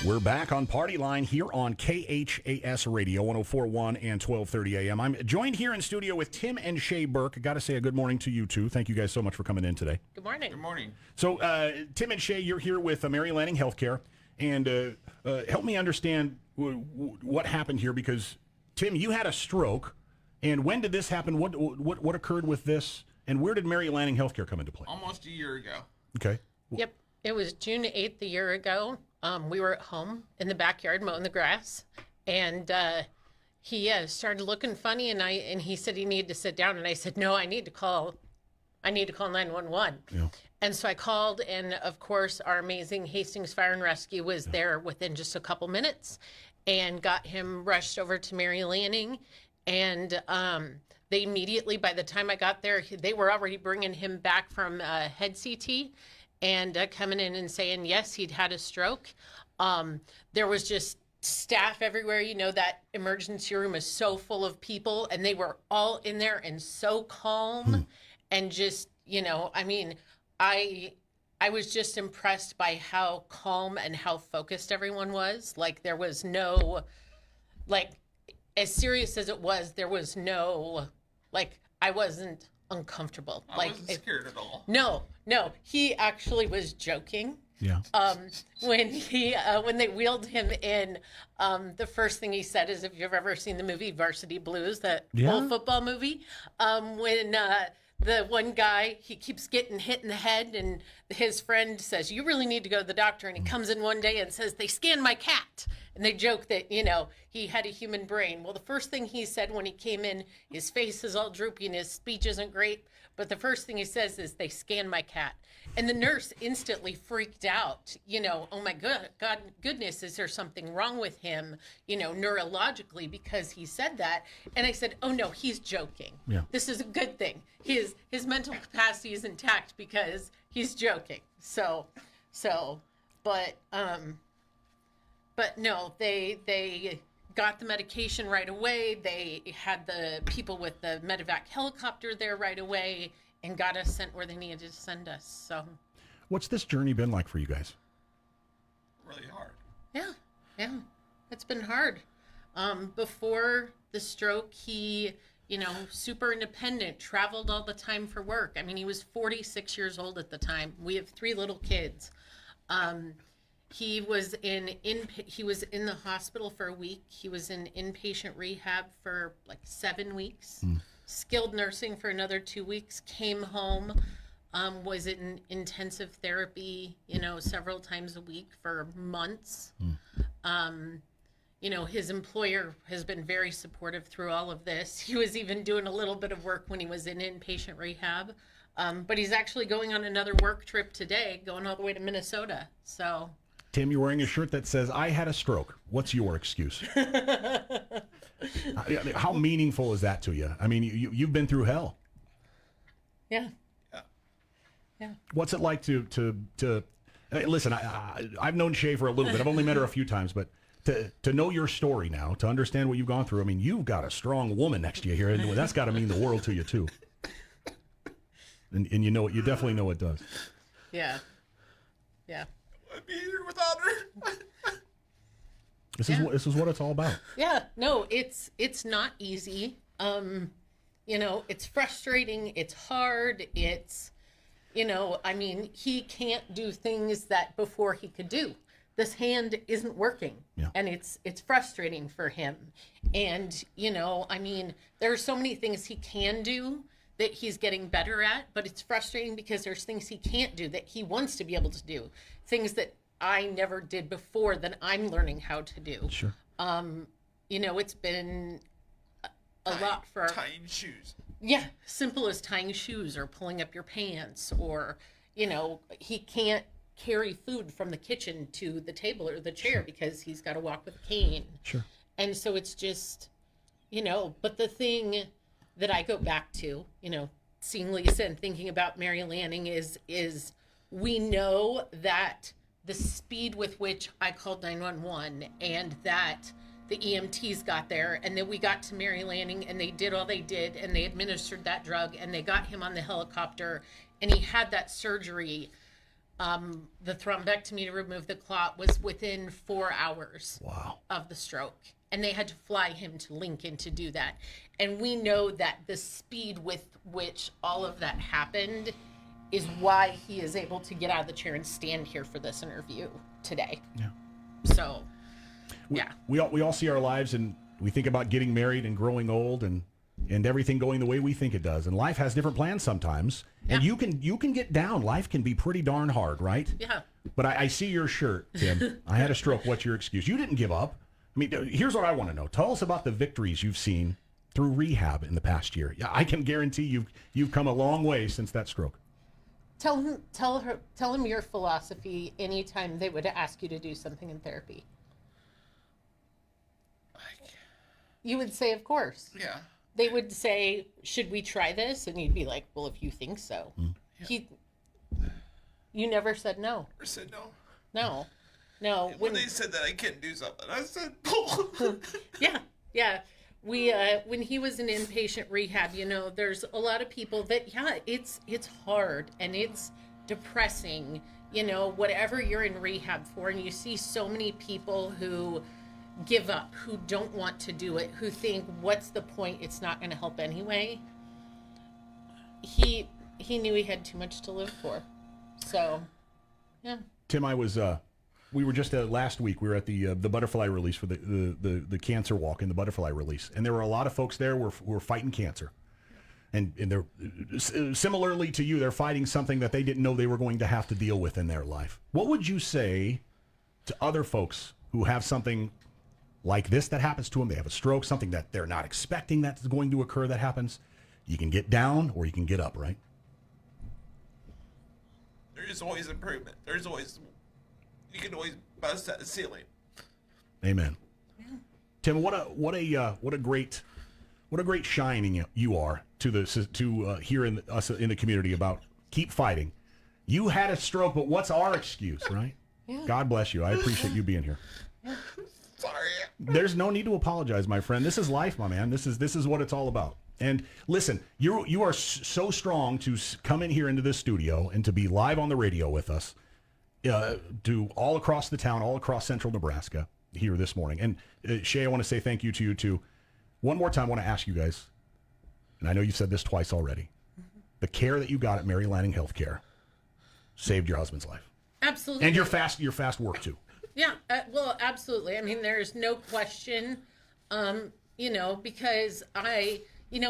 We're back on Party Line here on KHAS Radio, 104.1 and 12:30 a.m. I'm joined here in studio with Tim and Shay Burk. I got to say a good morning to you two. Thank you guys so much for coming in today. Good morning. Good morning. So, Tim and Shay, you're here with Mary Lanning Healthcare, and help me understand what happened here, because Tim, you had a stroke, and when did this happen? What occurred with this, and where did Mary Lanning Healthcare come into play? Almost a year ago. Okay. Yep. It was June 8th a year ago. We were at home in the backyard mowing the grass, and he started looking funny, and he said he needed to sit down, and I said, no, I need to call 911. Yeah. And so I called, and of course our amazing Hastings Fire and Rescue was there within just a couple minutes and got him rushed over to Mary Lanning. And they immediately, by the time I got there, they were already bringing him back from head CT and coming in and saying, yes, he'd had a stroke. There was just staff everywhere. You know, that emergency room is so full of people, and they were all in there and so calm and just, you know, I mean, I was just impressed by how calm and how focused everyone was. Like, there was no, like, as serious as it was, there was no, like, I wasn't uncomfortable. I wasn't scared at all. No. He actually was joking. Yeah. When they wheeled him in, the first thing he said is, if you've ever seen the movie Varsity Blues, that old football movie, when the one guy, he keeps getting hit in the head, and his friend says, you really need to go to the doctor. And he comes in one day and says, they scanned my cat. And they joke that, you know, he had a human brain. Well, the first thing he said when he came in, his face is all droopy and his speech isn't great. But the first thing he says is, they scanned my cat. And the nurse instantly freaked out, you know, oh my goodness, is there something wrong with him, you know, neurologically, because he said that. And I said, oh no, he's joking. Yeah. This is a good thing. His mental capacity is intact because he's joking. But no, they got the medication right away. They had the people with the medevac helicopter there right away and got us sent where they needed to send us. So, what's this journey been like for you guys? Really hard. Yeah, it's been hard. Before the stroke, he, you know, super independent, traveled all the time for work. I mean, he was 46 years old at the time. We have 3 little kids. He was in the hospital for a week. He was in inpatient rehab for like 7 weeks. Skilled nursing for another 2 weeks. Came home, was in intensive therapy, you know, several times a week for months. You know, his employer has been very supportive through all of this. He was even doing a little bit of work when he was in inpatient rehab. But he's actually going on another work trip today, going all the way to Minnesota. So, Tim, you're wearing a shirt that says, I had a stroke. What's your excuse? How meaningful is that to you? I mean, you've been through hell. Yeah. What's it like to listen, I've known Shay for a little bit. I've only met her a few times, but to know your story now, to understand what you've gone through, I mean, you've got a strong woman next to you here, and that's got to mean the world to you, too. And you know it. You definitely know it does. Yeah. I'd be here without her. This is what it's all about. Yeah. No, it's not easy. You know, it's frustrating. It's hard. It's, you know, I mean, he can't do things that before he could do. This hand isn't working, and it's frustrating for him. And, you know, I mean, there are so many things he can do that he's getting better at, but it's frustrating because there's things he can't do that he wants to be able to do, things that I never did before that I'm learning how to do. Sure. You know, it's been a lot for tying shoes. Yeah, simple as tying shoes or pulling up your pants, or, you know, he can't carry food from the kitchen to the table or the chair because he's got to walk with a cane. Sure. And so it's just, you know, but the thing that I go back to, you know, seeing Lisa and thinking about Mary Lanning is we know that the speed with which I called 911 and that the EMTs got there and then we got to Mary Lanning and they did all they did and they administered that drug and they got him on the helicopter and he had that surgery. The thrombectomy to remove the clot was within 4 hours of the stroke. And they had to fly him to Lincoln to do that. And we know that the speed with which all of that happened is why he is able to get out of the chair and stand here for this interview today. Yeah. So, yeah. We all see our lives and we think about getting married and growing old and everything going the way we think it does. And life has different plans sometimes. Yeah. And you can get down. Life can be pretty darn hard, right? Yeah. But I see your shirt, Tim. I had a stroke. What's your excuse? You didn't give up. I mean, here's what I want to know. Tell us about the victories you've seen through rehab in the past year. Yeah, I can guarantee you've come a long way since that stroke. Tell him your philosophy anytime they would ask you to do something in therapy. You would say, of course. Yeah. They would say, should we try this? And you'd be like, well, if you think so. Yeah. You never said no. I said no. No. No. When they said that I couldn't do something, I said, Yeah. We, when he was in inpatient rehab, there's a lot of people that, it's hard and it's depressing, whatever you're in rehab for. And you see so many people who give up, who don't want to do it, who think, what's the point? It's not going to help anyway. He knew he had too much to live for. So, yeah. Tim, we were just last week. We were at the butterfly release for the cancer walk and the butterfly release, and there were a lot of folks there who were fighting cancer, and they're similarly to you, they're fighting something that they didn't know they were going to have to deal with in their life. What would you say to other folks who have something like this that happens to them? They have a stroke, something that they're not expecting that's going to occur that happens. You can get down or you can get up, right? There is always improvement. You can always bust at the ceiling. Amen. Yeah. Tim, what a great shining you are to here in us in the community about keep fighting. You had a stroke, but what's our excuse, right? Yeah. God bless you. I appreciate you being here. Yeah. Sorry. There's no need to apologize, my friend. This is life, my man. This is what it's all about. And listen, you are so strong to come in here into this studio and to be live on the radio with us, to all across the town, all across central Nebraska here this morning. And Shay, I want to say thank you to you too. One more time, I want to ask you guys, and I know you've said this twice already, the care that you got at Mary Lanning Healthcare saved your husband's life. Absolutely. And your fast work too. Yeah, well, absolutely. I mean, there's no question, because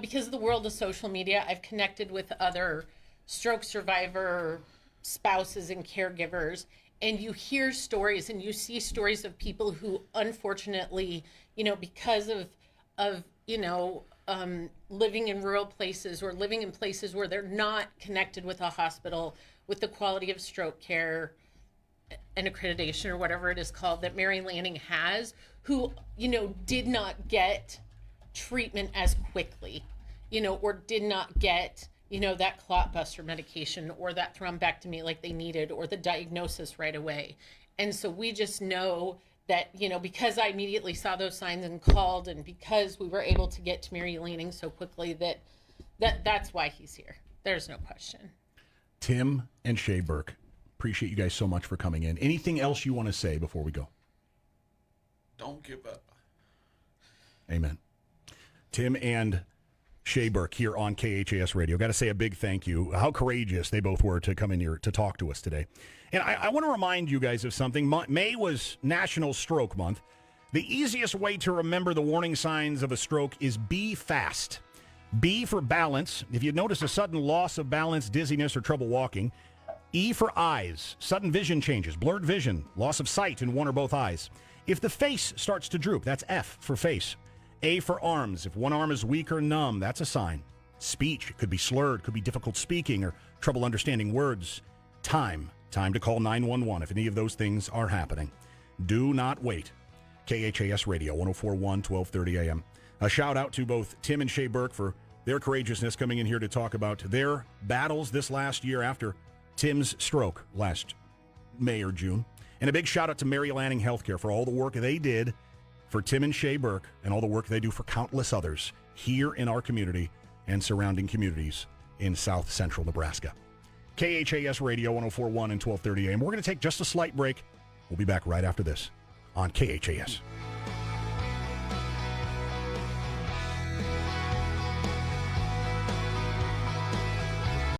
because of the world of social media, I've connected with other stroke survivor spouses and caregivers, and you hear stories and you see stories of people who unfortunately, because of living in rural places or living in places where they're not connected with a hospital with the quality of stroke care and accreditation or whatever it is called that Mary Lanning has, who, did not get treatment as quickly, or did not get, that clot buster medication or that thrombectomy like they needed or the diagnosis right away. And so we just know that, because I immediately saw those signs and called, and because we were able to get to Mary Lanning so quickly, that's why he's here. There's no question. Tim and Shay Burk, appreciate you guys so much for coming in. Anything else you want to say before we go? Don't give up. Amen. Tim and Shay Burk here on KHAS Radio. Got to say a big thank you. How courageous they both were to come in here to talk to us today. And I want to remind you guys of something. May was National Stroke Month. The easiest way to remember the warning signs of a stroke is be fast. B for balance. If you notice a sudden loss of balance, dizziness, or trouble walking. E for eyes. Sudden vision changes, blurred vision, loss of sight in one or both eyes. If the face starts to droop, that's F for face. A for arms. If one arm is weak or numb, that's a sign. Speech, it could be slurred, could be difficult speaking or trouble understanding words. Time to call 911 if any of those things are happening. Do not wait. KHAS Radio, 104.1, 1230 a.m. A shout out to both Tim and Shay Burk for their courageousness coming in here to talk about their battles this last year after Tim's stroke last May or June. And a big shout out to Mary Lanning Healthcare for all the work they did for Tim and Shay Burk and all the work they do for countless others here in our community and surrounding communities in South Central Nebraska. KHAS Radio 104.1 and 1230 AM. We're going to take just a slight break. We'll be back right after this on KHAS.